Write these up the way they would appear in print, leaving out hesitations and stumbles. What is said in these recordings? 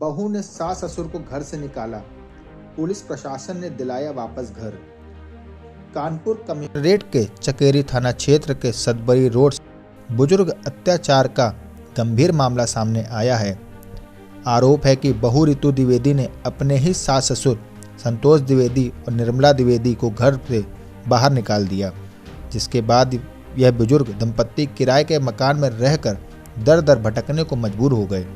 बहू ने सास ससुर को घर से निकाला, पुलिस प्रशासन ने दिलाया वापस घर। कानपुर कमिश्नरेट के चकेरी थाना क्षेत्र के सदबरी रोड बुजुर्ग अत्याचार का गंभीर मामला सामने आया है। आरोप है कि बहू रितु द्विवेदी ने अपने ही सास ससुर संतोष द्विवेदी और निर्मला द्विवेदी को घर से बाहर निकाल दिया, जिसके बाद यह बुजुर्ग दंपत्ति किराए के मकान में रहकर दर दर भटकने को मजबूर हो गए।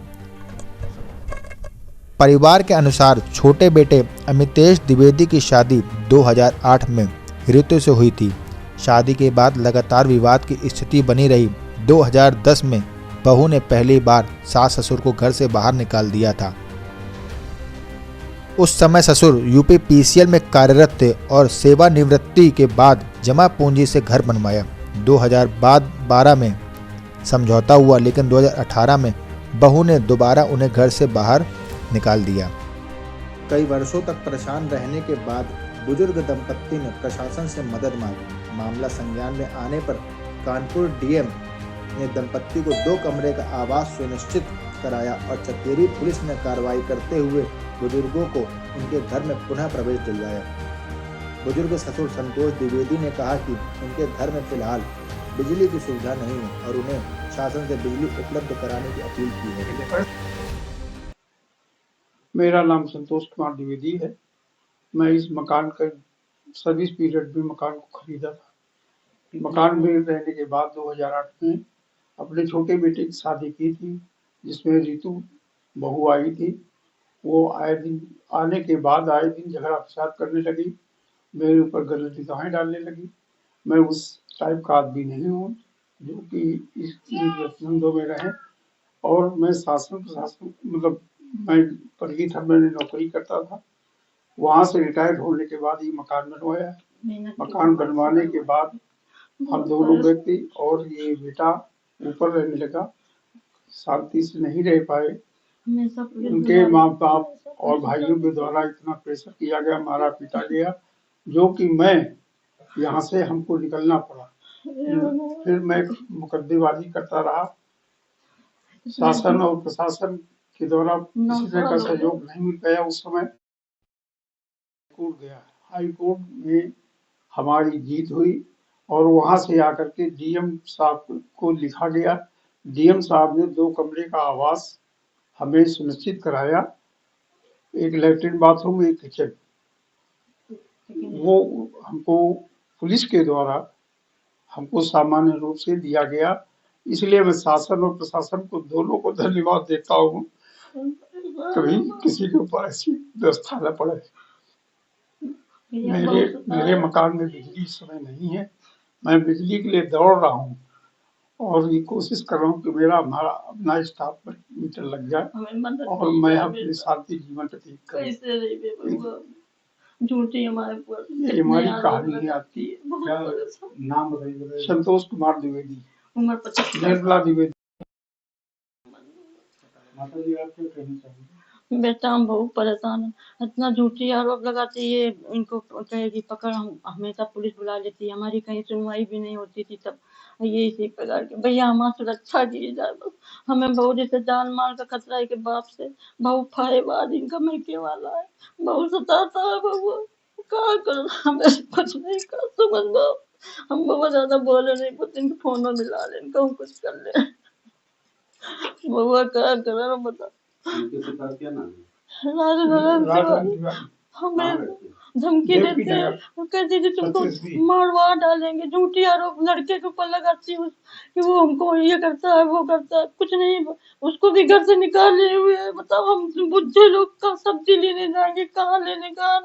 परिवार के अनुसार छोटे बेटे अमितेश द्विवेदी की शादी 2008 में रितु से हुई थी। शादी के बाद लगातार विवाद की स्थिति बनी रही। 2010 में बहू ने पहली बार सास ससुर को घर से बाहर निकाल दिया था। उस समय ससुर यूपी पीसीएल में कार्यरत थे और सेवानिवृत्ति के बाद जमा पूंजी से घर बनवाया। 2012 में समझौता हुआ, लेकिन 2018 में बहू ने दोबारा उन्हें घर से बाहर निकाल दिया। कई वर्षों तक परेशान रहने के बाद बुजुर्ग दंपत्ति ने प्रशासन से मदद मांगी। मामला संज्ञान में आने पर कानपुर डीएम ने दंपत्ति को 2 कमरे का आवास सुनिश्चित कराया और चकेरी पुलिस ने कार्रवाई करते हुए बुजुर्गों को उनके घर में पुनः प्रवेश दिलवाया। बुजुर्ग ससुर संतोष द्विवेदी ने कहा कि उनके घर में फिलहाल बिजली की सुविधा नहीं है और उन्हें शासन से बिजली उपलब्ध कराने की अपील की है। मेरा नाम संतोष कुमार द्विवेदी है। मैं इस मकान का सर्विस पीरियड में मकान को खरीदा था। मकान में रहने के बाद 2008 में अपने छोटे बेटे की शादी की थी, जिसमें रितु बहू आई थी। वो आने के बाद आए दिन झगड़ा फसाद करने लगी, मेरे ऊपर गलत निगाहें डालने लगी। मैं उस टाइप का आदमी नहीं हूँ जो कि इस धंधों में रहे। और मैं शासन प्रशासन मतलब मैं पढ़ी था, मैंने नौकरी करता था। वहां से रिटायर्ड होने के बाद ये मकान बनवाया। मकान बनवाने के बाद हम दोनों व्यक्ति और ये बेटा ऊपर रहने लगा। शांति से नहीं रह पाए। उनके माँ बाप और भाइयों के द्वारा इतना प्रेशर किया गया, मारा पीटा गया, जो कि मैं यहाँ से हमको निकलना पड़ा। फिर मैं मुकदमेबाजी करता रहा। शासन और प्रशासन के द्वारा किसी तरह का सहयोग नहीं मिल पाया। उस समय कोर्ट गया, हाई कोर्ट में हमारी जीत हुई और वहां से आकर के डीएम साहब को लिखा गया। डीएम साहब ने 2 कमरे का आवास हमें सुनिश्चित कराया, एक लैट्रिन बाथरूम, एक किचन। वो हमको पुलिस के द्वारा हमको सामान्य रूप से दिया गया। इसलिए मैं शासन और प्रशासन को दोनों को धन्यवाद देता हूँ। कभी किसी के ऊपर ऐसी व्यवस्था न पड़े। मेरे मकान में बिजली इस समय नहीं है। मैं बिजली के लिए दौड़ रहा हूँ और ये कोशिश कर रहा हूँ कि हमारा अपना स्टाफ पर मीटर लग जाए और मैं अपने शांति जीवन व्यतीत करूँ। झूठी हमारी कहानी है। आपकी क्या नाम बताइए? संतोष कुमार द्विवेदी, उम्र 25। निर्मला द्विवेदी। माता जी, आप क्या कहना चाहेंगे? बेटा हम बहुत परेशान हैं। इतना झूठी आरोप लगाती है, इनको कहेगी पकड़। हम हमेशा पुलिस बुला लेती है, हमारी कहीं सुनवाई भी नहीं होती थी। तब ये इसी प्रकार के भैया हमारी सुरक्षा की जाए बस। हमें बहुत जैसे जान माल का खतरा है कि बाप से बहुत फायेबाद इनका मैके वाला है, बहुत सताता है। बबुआ क्या करो, हमें कुछ नहीं कर समझ लो। हम बहुत ज्यादा बोले नहीं, कुछ इनके फोन में मिला ले, इनको कुछ कर ले। बबुआ क्या करो बता। क्या नाम है? हमें धमकी देते हैं, कहती थी तुमको मारवा डालेंगे। झूठी आरोप लड़के के ऊपर लगाती हूँ कि वो हमको ये करता है, वो करता है। कुछ नहीं, उसको भी घर से निकाले हुए है। बताओ हम बुढ़े लोग का सब्जी लेने जाएंगे, कहाँ लेने, कहाँ